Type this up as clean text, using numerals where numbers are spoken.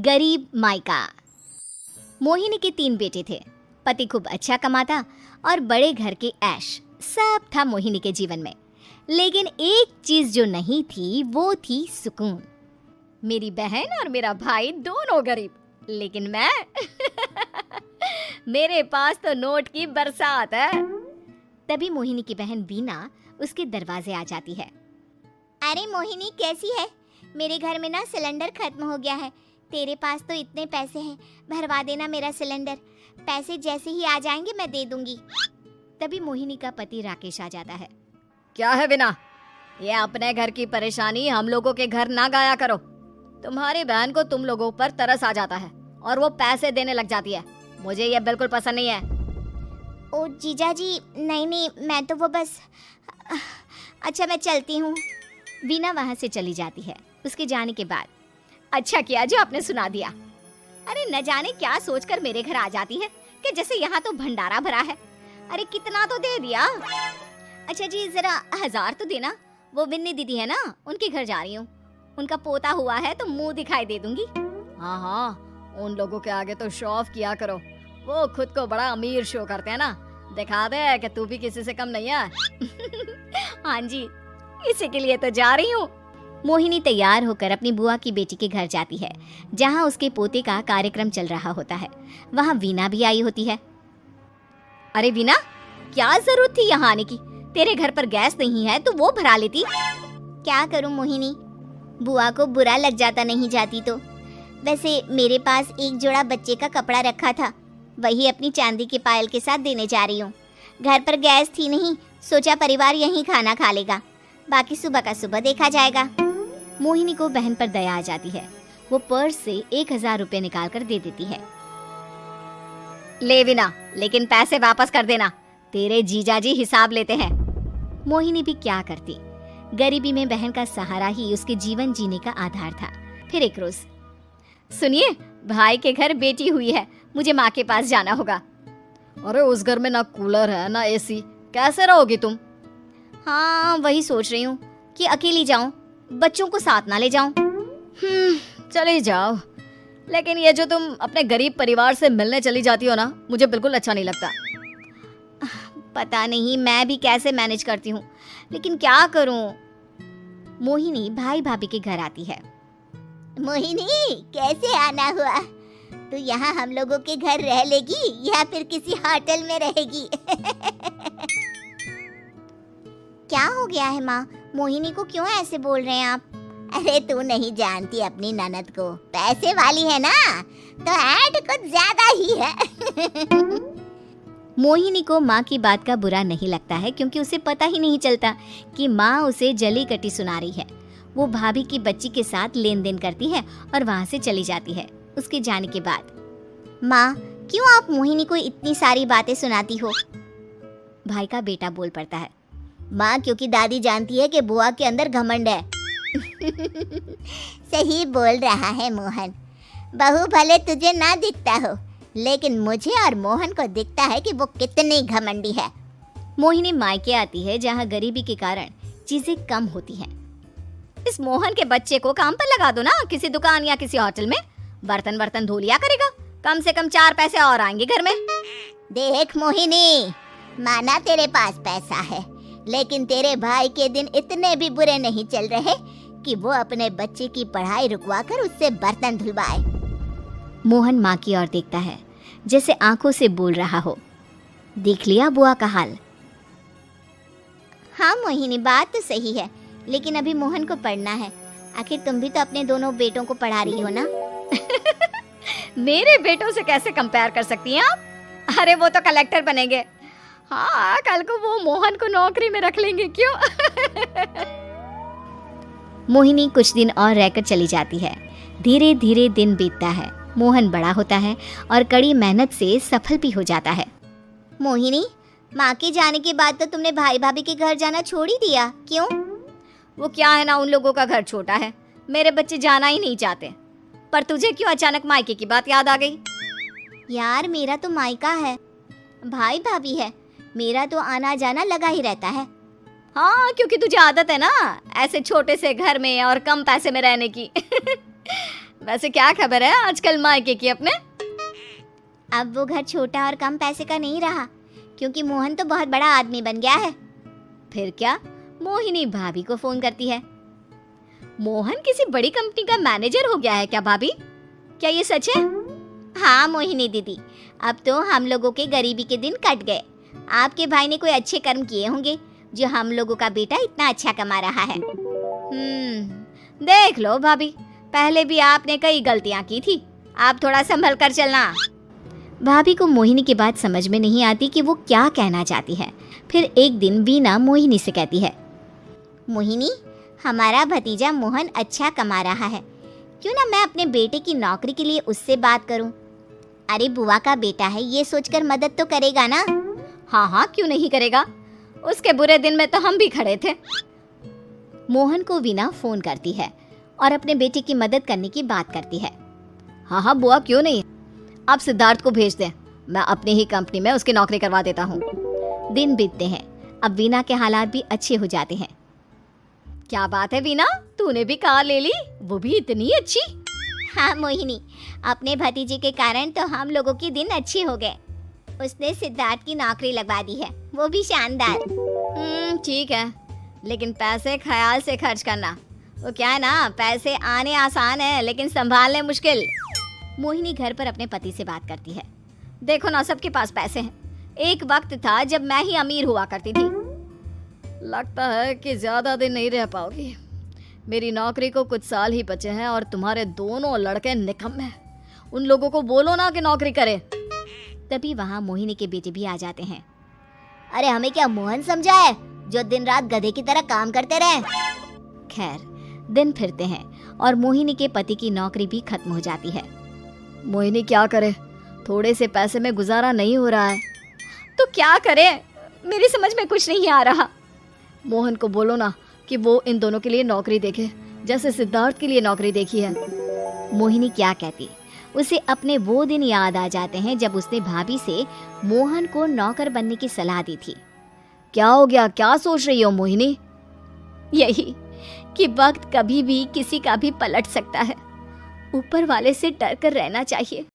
गरीब मायका। मोहिनी के 3 बेटे थे। पति खूब अच्छा कमाता और बड़े घर के ऐश सब था मोहिनी के जीवन में। लेकिन एक चीज जो नहीं थी वो थी सुकून। मेरी बहन और मेरा भाई दोनों गरीब, लेकिन मैं मेरे पास तो नोट की बरसात है। तभी मोहिनी की बहन बीना उसके दरवाजे आ जाती है। अरे मोहिनी, कैसी है? मेरे घर में ना सिलेंडर खत्म हो गया है। तेरे पास तो इतने पैसे हैं, भरवा देना मेरा सिलेंडर। पैसे जैसे ही आ जाएंगे मैं दे दूंगी। तभी मोहिनी का पति राकेश आ जाता है। क्या है बिना, ये अपने घर की परेशानी हम लोगों के घर ना गाया करो। तुम्हारी बहन को तुम लोगों पर तरस आ जाता है और वो पैसे देने लग जाती है। मुझे ये बिल्कुल पसंद नहीं है। ओ जीजा जी, नहीं, मैं तो वो बस अच्छा, मैं चलती हूँ। बीना वहाँ से चली जाती है। उसके जाने के बाद अच्छा किया जो आपने सुना दिया। अरे न जाने क्या सोचकर मेरे घर आ जाती है कि जैसे यहाँ तो भंडारा भरा है। अरे कितना तो दे दिया। अच्छा जी, जरा 1000 तो देना। वो बिन्नी दीदी है ना, उनके घर जा रही हूँ। उनका पोता हुआ है तो मुंह दिखाई दे दूंगी। हाँ, उन लोगों के आगे तो शो ऑफ किया करो। वो खुद को बड़ा अमीर शो करते हैं ना, दिखा दे कि तू भी किसी से कम नहीं है। हाँ जी, इसी के लिए तो जा रही हूँ। मोहिनी तैयार होकर अपनी बुआ की बेटी के घर जाती है, जहाँ उसके पोते का कार्यक्रम चल रहा होता है। वहाँ वीना भी आई होती है। अरे वीना, क्या जरूरत थी यहाँ आने की? तेरे घर पर गैस नहीं है तो वो भरा लेती। क्या करूं मोहिनी, बुआ को बुरा लग जाता नहीं जाती तो। वैसे मेरे पास एक जोड़ा बच्चे का कपड़ा रखा था, वही अपनी चांदी के पायल के साथ देने जा रही हूँ। घर पर गैस थी नहीं, सोचा परिवार यहीं खाना खा लेगा, बाकी सुबह का सुबह देखा जाएगा। मोहिनी को बहन पर दया आ जाती है। वो पर्स से 1000 रुपए निकाल कर दे देती है। ले वीना, लेकिन पैसे वापस कर देना, तेरे जीजाजी हिसाब लेते हैं। मोहिनी भी क्या करती, गरीबी में बहन का सहारा ही उसके जीवन जीने का आधार था। फिर एक रोज, सुनिए, भाई के घर बेटी हुई है, मुझे माँ के पास जाना होगा। अरे उस घर में ना कूलर है ना एसी, कैसे रहोगी तुम? हाँ, वही सोच रही हूँ कि अकेली जाऊं, बच्चों को साथ ना ले जाऊं। चले जाओ, लेकिन ये जो तुम अपने गरीब परिवार से मिलने चली जाती हो ना, मुझे बिल्कुल अच्छा नहीं लगता। पता नहीं मैं भी कैसे मैनेज करती हूँ, लेकिन क्या करूँ। मोहिनी भाई भाभी के घर आती है। मोहिनी, कैसे आना हुआ? तू यहाँ हम लोगों के घर रह लेगी या फिर किसी होटल में रहेगी? क्या हो गया है माँ? मोहिनी को क्यों ऐसे बोल रहे हैं आप? अरे तू नहीं जानती अपनी ननद को, पैसे वाली है ना, तो ऐड कुछ ज्यादा ही है। मोहिनी को माँ की बात का बुरा नहीं लगता है, क्योंकि उसे पता ही नहीं चलता कि माँ उसे जली कटी सुना रही है। वो भाभी की बच्ची के साथ लेन देन करती है और वहाँ से चली जाती है। उसके जाने के बाद, माँ क्यों आप मोहिनी को इतनी सारी बातें सुनाती हो? भाई का बेटा बोल पड़ता है। माँ, क्योंकि दादी जानती है कि बुआ के अंदर घमंड है। सही बोल रहा है मोहन। बहू भले तुझे ना दिखता हो, लेकिन मुझे और मोहन को दिखता है कि वो कितनी घमंडी है। मोहिनी मायके आती है, जहाँ गरीबी के कारण चीजें कम होती हैं। इस मोहन के बच्चे को काम पर लगा दो ना, किसी दुकान या किसी होटल में, बर्तन धो लिया करेगा, कम से कम 4 पैसे और आएंगे घर में। देख मोहिनी, माना तेरे पास पैसा है, लेकिन तेरे भाई के दिन इतने भी बुरे नहीं चल रहे कि वो अपने बच्चे की पढ़ाई रुकवाकर उससे बर्तन धुलवाए। मोहन माँ की ओर देखता है, जैसे आंखों से बोल रहा हो, देख लिया बुआ का हाल। हाँ मोहिनी, बात तो सही है, लेकिन अभी मोहन को पढ़ना है। आखिर तुम भी तो अपने दोनों बेटों को पढ़ा रही हो ना। मेरे बेटों से कैसे कंपेयर कर सकती हैं आप? अरे वो तो कलेक्टर बनेंगे। हाँ, कल को वो मोहन को नौकरी में रख लेंगे, क्यों? मोहिनी कुछ दिन और रहकर चली जाती है। धीरे धीरे दिन बीतता है। मोहन बड़ा होता है और कड़ी मेहनत से सफल भी हो जाता है। मोहिनी, माँ के जाने के बाद तो तुमने भाई भाभी के घर जाना छोड़ ही दिया, क्यों? वो क्या है ना, उन लोगों का घर छोटा है, मेरे बच्चे जाना ही नहीं चाहते। पर तुझे क्यों अचानक मायके की बात याद आ गई? यार, मेरा तो मायका है, भाई भाभी है, मेरा तो आना जाना लगा ही रहता है। हाँ, क्योंकि तुझे आदत है ना ऐसे छोटे से घर में और कम पैसे में रहने की। वैसे क्या खबर है आजकल मायके की अपने? अब वो घर छोटा और कम पैसे का नहीं रहा, क्योंकि मोहन तो बहुत बड़ा आदमी बन गया है। फिर क्या? मोहिनी भाभी को फोन करती है। मोहन किसी बड़ी कंपनी का मैनेजर हो गया है क्या भाभी? क्या ये सच है? हाँ मोहिनी दीदी, अब तो हम लोगों के गरीबी के दिन कट गए। आपके भाई ने कोई अच्छे कर्म किए होंगे जो हम लोगों का बेटा इतना अच्छा कमा रहा है। देख लो भाभी, पहले भी आपने कई गलतियां की थी, आप थोड़ा संभल कर चलना। भाभी को मोहिनी की बात समझ में नहीं आती कि वो क्या कहना चाहती है। फिर एक दिन वीना मोहिनी से कहती है, मोहिनी, हमारा भतीजा मोहन अच्छा कमा रहा है, क्यों ना मैं अपने बेटे की नौकरी के लिए उससे बात करूं। अरे बुआ का बेटा है, ये सोचकर मदद तो करेगा ना। हाँ हाँ, क्यों नहीं करेगा, उसके बुरे दिन में तो हम भी खड़े थे। मोहन को वीना फोन करती है और अपने बेटे की मदद करने की बात करती है। हाँ हाँ बुआ, क्यों नहीं, आप सिद्धार्थ को भेज दें, मैं अपनी ही कंपनी में उसकी नौकरी करवा देता हूँ। दिन बीतते हैं, अब वीना के हालात भी अच्छे हो जाते हैं। क्या बात है वीना, तूने भी कार ले ली, वो भी इतनी अच्छी? हाँ मोहिनी, अपने भतीजे के कारण तो हम लोगों के दिन अच्छे हो गए। उसने सिद्धार्थ की नौकरी लगवा दी है, वो भी शानदार। ठीक है, लेकिन पैसे ख्याल से खर्च करना। वो क्या है ना, पैसे आने आसान है लेकिन संभालने मुश्किल। मोहिनी घर पर अपने पति से बात करती है। देखो ना, सबके पास पैसे हैं, एक वक्त था जब मैं ही अमीर हुआ करती थी। लगता है कि ज्यादा दिन नहीं रह पाओगी, मेरी नौकरी को कुछ साल ही बचे हैं और तुम्हारे दोनों लड़के निकम्मे हैं, उन लोगों को बोलो ना कि नौकरी करें। तभी वहाँ मोहिनी के बेटे भी आ जाते हैं। अरे हमें क्या मोहन समझा है जो दिन रात गधे की तरह काम करते रहे। खैर, दिन फिरते हैं और मोहिनी के पति की नौकरी भी खत्म हो जाती है। मोहिनी क्या करे, थोड़े से पैसे में गुजारा नहीं हो रहा है। तो क्या करे, मेरी समझ में कुछ नहीं आ रहा। मोहन को बोलो ना कि वो इन दोनों के लिए नौकरी देखे, जैसे सिद्धार्थ के लिए नौकरी देखी है। मोहिनी क्या कहती, उसे अपने वो दिन याद आ जाते हैं जब उसने भाभी से मोहन को नौकर बनने की सलाह दी थी। क्या हो गया, क्या सोच रही हो मोहिनी? यही कि वक्त कभी भी किसी का भी पलट सकता है, ऊपर वाले से डर कर रहना चाहिए।